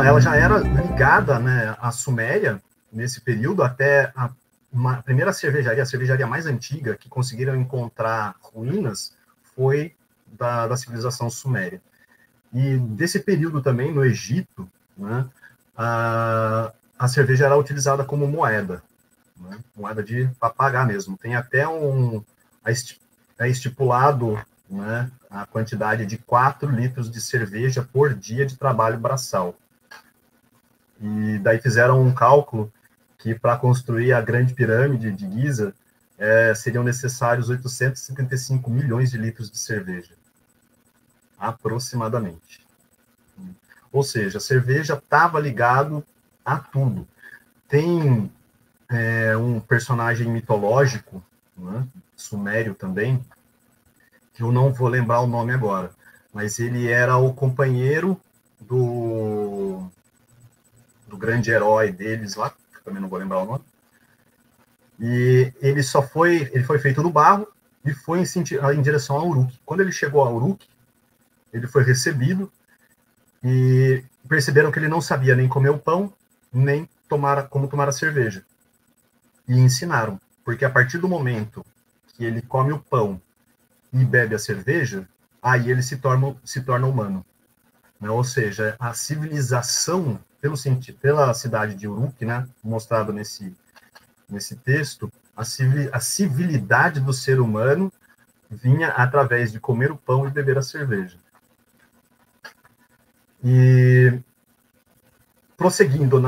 ela já era ligada, né, à Suméria, nesse período, até a primeira cervejaria, a cervejaria mais antiga, que conseguiram encontrar ruínas, foi da civilização suméria. E desse período também, no Egito, né, a cerveja era utilizada como moeda, né, moeda para pagar mesmo. Tem até estipulado, né, a quantidade de 4 litros de cerveja por dia de trabalho braçal. E daí fizeram um cálculo que para construir a Grande Pirâmide de Giza seriam necessários 875 milhões de litros de cerveja, aproximadamente. Ou seja, a cerveja estava ligado a tudo. Tem um personagem mitológico, né, sumério também, que eu não vou lembrar o nome agora, mas ele era o companheiro do grande herói deles lá, que também não vou lembrar o nome. E ele foi feito no barro e foi em direção a Uruk. Quando ele chegou a Uruk, ele foi recebido e perceberam que ele não sabia nem comer o pão, nem como tomar a cerveja. E ensinaram, porque a partir do momento que ele come o pão e bebe a cerveja, aí ele se torna humano. Né? Ou seja, a civilização, pela cidade de Uruk, né, mostrado nesse texto, a civilidade do ser humano vinha através de comer o pão e beber a cerveja. E prosseguindo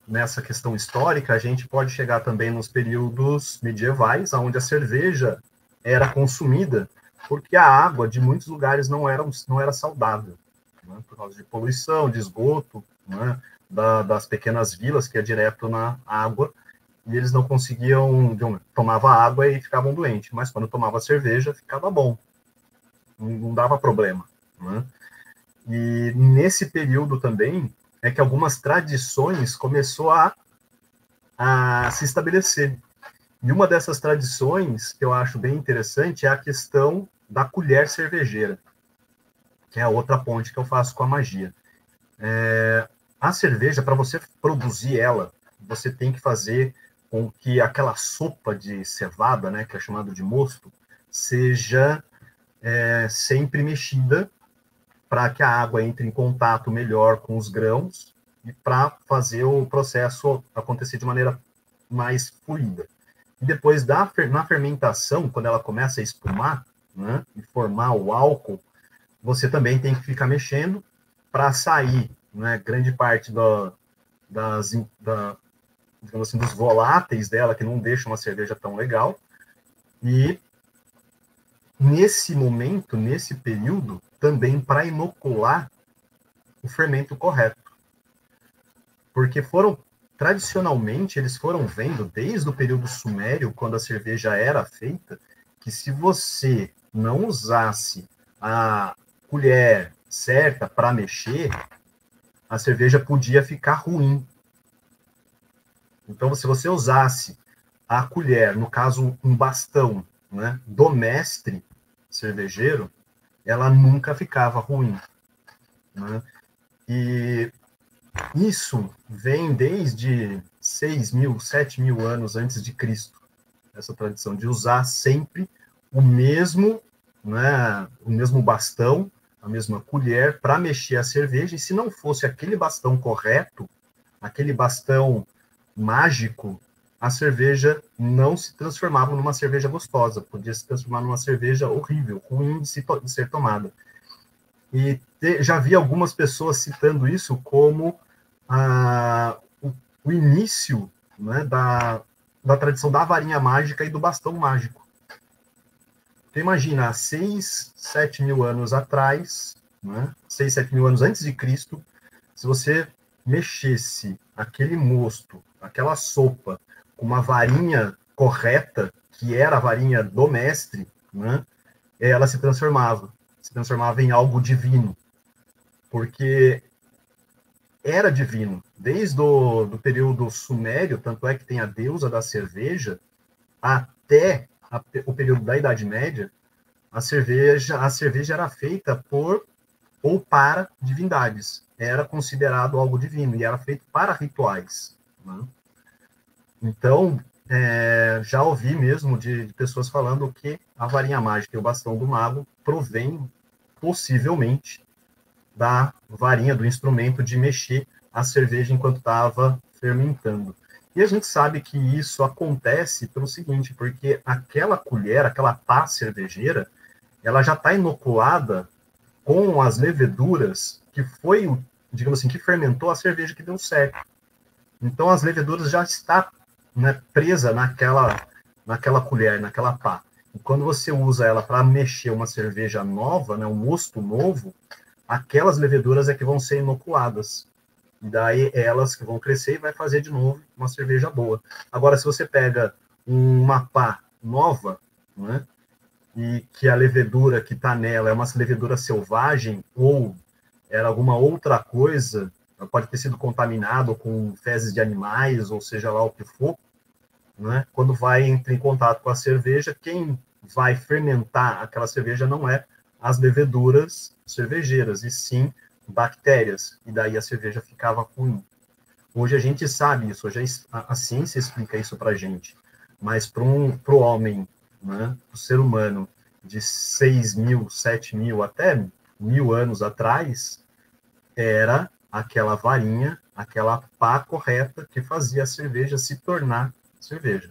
nessa questão histórica, a gente pode chegar também nos períodos medievais, onde a cerveja era consumida porque a água de muitos lugares não era saudável, né, por causa de poluição, de esgoto, né, das pequenas vilas que é direto na água, e eles não conseguiam, tomava água e ficavam doentes, mas quando tomava cerveja ficava bom, não dava problema, né? E nesse período também é que algumas tradições começou a se estabelecer. E uma dessas tradições que eu acho bem interessante é a questão da colher cervejeira, que é a outra ponte que eu faço com a magia. A cerveja, para você produzir ela, você tem que fazer com que aquela sopa de cevada, né, que é chamado de mosto, seja sempre mexida para que a água entre em contato melhor com os grãos e para fazer o processo acontecer de maneira mais fluida. E depois, na fermentação, quando ela começa a espumar, né, e formar o álcool, você também tem que ficar mexendo para sair, né, grande parte digamos assim, dos voláteis dela, que não deixam uma cerveja tão legal. E nesse momento, nesse período, também para inocular o fermento correto. Porque tradicionalmente, eles foram vendo, desde o período sumério, quando a cerveja era feita, que se você não usasse a colher certa para mexer, a cerveja podia ficar ruim. Então, se você usasse a colher, no caso, um bastão, né, do mestre cervejeiro, ela nunca ficava ruim. Né? E isso vem desde 6.000, 7.000 anos antes de Cristo, essa tradição de usar sempre o mesmo bastão, a mesma colher para mexer a cerveja, e se não fosse aquele bastão correto, aquele bastão mágico, a cerveja não se transformava numa cerveja gostosa, podia se transformar numa cerveja horrível, ruim de ser tomada. E já vi algumas pessoas citando isso como o início, né, da tradição da varinha mágica e do bastão mágico. Então, imagina, há 6, 7 mil anos atrás, né, 6, 7 mil anos antes de Cristo, se você mexesse aquele mosto, aquela sopa, com uma varinha correta, que era a varinha do mestre, né, ela se transformava em algo divino, porque era divino. Desde o período sumério, tanto é que tem a deusa da cerveja, até o período da Idade Média, a cerveja era feita por ou para divindades. Era considerado algo divino e era feito para rituais, né? Então, já ouvi mesmo de pessoas falando que a varinha mágica e o bastão do mago provém, possivelmente, da varinha, do instrumento de mexer a cerveja enquanto estava fermentando. E a gente sabe que isso acontece pelo seguinte, porque aquela colher, aquela pá cervejeira, ela já está inoculada com as leveduras que foi, digamos assim, que fermentou a cerveja que deu certo. Então as leveduras já está, né, presa naquela colher, naquela pá. E quando você usa ela para mexer uma cerveja nova, né, um mosto novo, aquelas leveduras é que vão ser inoculadas. E daí elas que vão crescer e vai fazer de novo uma cerveja boa. Agora, se você pega uma pá nova, né, e que a levedura que está nela é uma levedura selvagem ou era alguma outra coisa, pode ter sido contaminado com fezes de animais, ou seja lá o que for, né? Quando vai entrar em contato com a cerveja, quem vai fermentar aquela cerveja não é as leveduras cervejeiras, e sim bactérias, e daí a cerveja ficava ruim. Hoje a gente sabe isso, hoje a ciência explica isso para a gente, mas para o homem, né, para o ser humano, de 6.000, 7.000, até 1.000 anos atrás, era aquela varinha, aquela pá correta que fazia a cerveja se tornar cerveja.